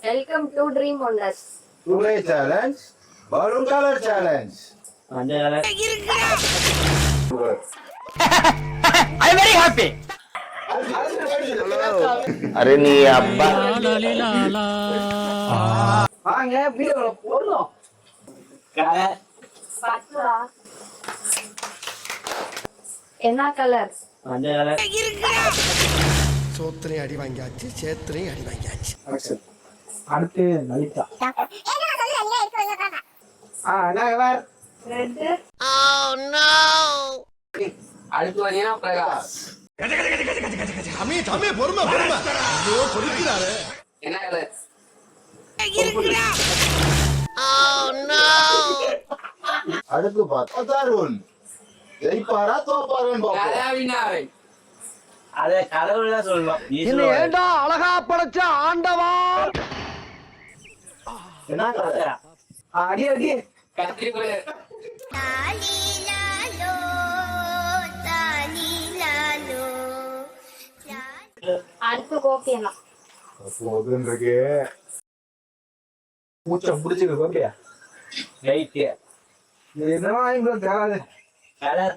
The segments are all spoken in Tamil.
Welcome to Dream Wonders. Today challenge, balloon color challenge. மஞ்சள் colour. I am very happy. अरे नी अब्बा வாங்க வீடியோல போறோம். கலர். பச்சா. என்ன கலர்? மஞ்சள் கலர். சோத்திரையும் அடி வாங்கியாச்சு சேத்திரையும் அடி வாங்கியாச்சு அடுத்து லலிதா. என்ன கலர்? ரெட். அடுத்து வந்தீங்கன்னா பிரகாஷ். தம்பி பொறுமை பொறுமை ஐயோ பொறுக்கிறாரு என்ன கலர்? அடுத்து பார்த்தா தருண் ஜெயிப்பாரா தோப்பாரான்னு பாப்போம். கலாவினாவை. அத கடவுள் தான் சொல்லணும். ஏண்டா அழகா படைச்ச ஆண்டவா என்ன கலர்? அடி அடி கத்திரிக்கோள். அடுத்து கோபியனா. போதுன்றிருக்கு. மூச்சம் புடிச்சுக்க கோபியா. ரைட். இது என்னமா இங்க தேராது. Colour.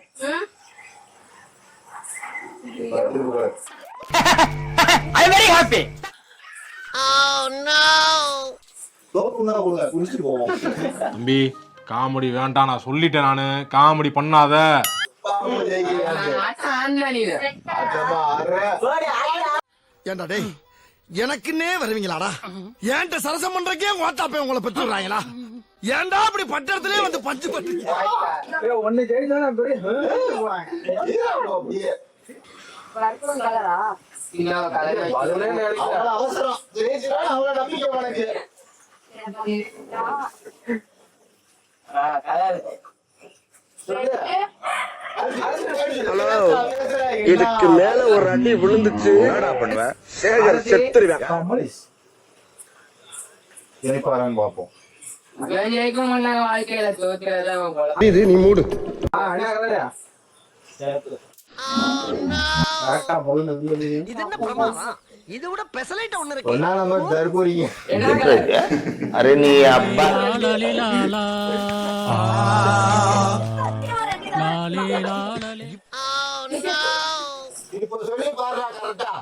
I am very happy. தோப்புனா கொடுங்க குடிச்சிட்டு போவோம். தம்பி காமெடி வேண்டாம், நான் சொல்லிட்டேன். நானு காமெடி பண்ணாத. பாப்பா ஜெயிக்கிறாங்க. அச்சம்மா, அரை. ஏண்டா டேய் எனக்குன்னே வருவீங்களாடா ஏன்ட்ட சரசம் பண்றக்கே ஓட்டாப்பே உங்களை பெற்று விடுறாங்களா ஏன்டா அப்படி பட்டத்திலே வந்து பஞ்சு பண்றீங்க ஒன்னு ஜெயிச்சா அப்படியே. பர்பிள் கலரா? இன்னொரு கலர். அவ்வளவு அவசரம். ஜெயிச்சுட்டா அவ்வளவு நம்பிக்கை உனக்கு. கலர். இதுக்கு மேல ஒரு அடி விழுந்துச்சு என்னடா பண்ணுவ சேகர் செத்துருவேன் ஜெயிப்பாரான்னு பாப்போம். ஜெயிக்க மாட்டாங்க, வாழ்க்கையில தோக்கிறதான் போல. இது நீ மூடு என்ன கலரா? கரெக்டா பொண்ணு இது என்ன பிரமாதம் இது விட பெசலைட் ஒண்ணு இருக்கு ஒன்னா நம்ம தர்பூரிங்க. என்ன கலர்? अरे नी अब्बा இப்போ சொல்லி பாருடா கரெக்டா.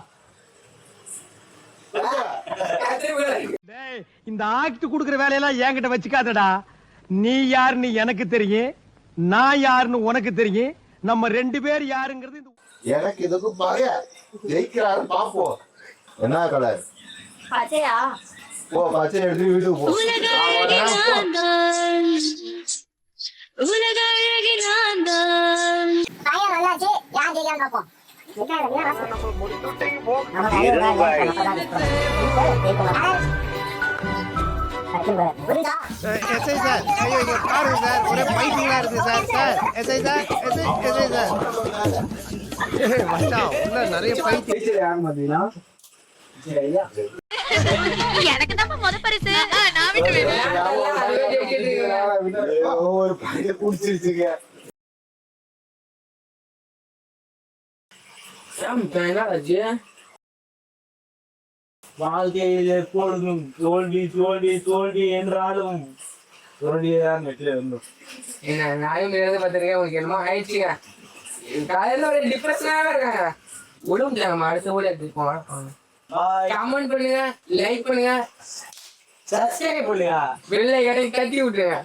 இந்த ஆக்ட் குடுக்குற வேலையெல்லாம் என்கிட்ட வச்சுக்காதடா. நீ யாருன்னு எனக்கு தெரியும், நான் யாருன்னு உனக்கு தெரியும். நம்ம ரெண்டு பேர் யாருங்கிறது எனக்கு இதுக்கு பய ஜெயிக்கிறாரு பாப்போம். என்ன கலர்? பச்சையா? போ பச்சை எடுத்து வீட்டுக்கு போ. எஸ்ஐ சார் ஐயோ இங்க பாருங்க சார் ஒரே பைத்தியங்களா இருக்கு sir sir SI sir SI sir மச்சான் உள்ள நிறைய பைத்தியம் யார் பாத்தீங்கன்னா எனக்கு தான் முத பரிசு நான் விட்டுறேன். ஒரு பைய குடிச்சிருச்சுங்க. வாழ்க்கையில் எப்பொழுதும் தோல்வி தோல்வி தோல்வி என்றாலும் தோல்வியதான் வெற்றில இருந்தோம். என்ன நாயும் இருந்து பார்த்திருக்கேன், உங்களுக்கு என்னமோ ஆயிடுச்சுங்க. காலையில ஒரு டிப்ரெஷனாவே இருக்காங்க. உடம்பு நம்ம அடுத்த ஊழல் எடுத்துப்போம். கமெண்ட் பண்ணுங்க, லைக் பண்ணுங்க, சப்ஸ்கிரைப் பண்ணுங்க, பெல்லை கட்டி விட்டுருங்க.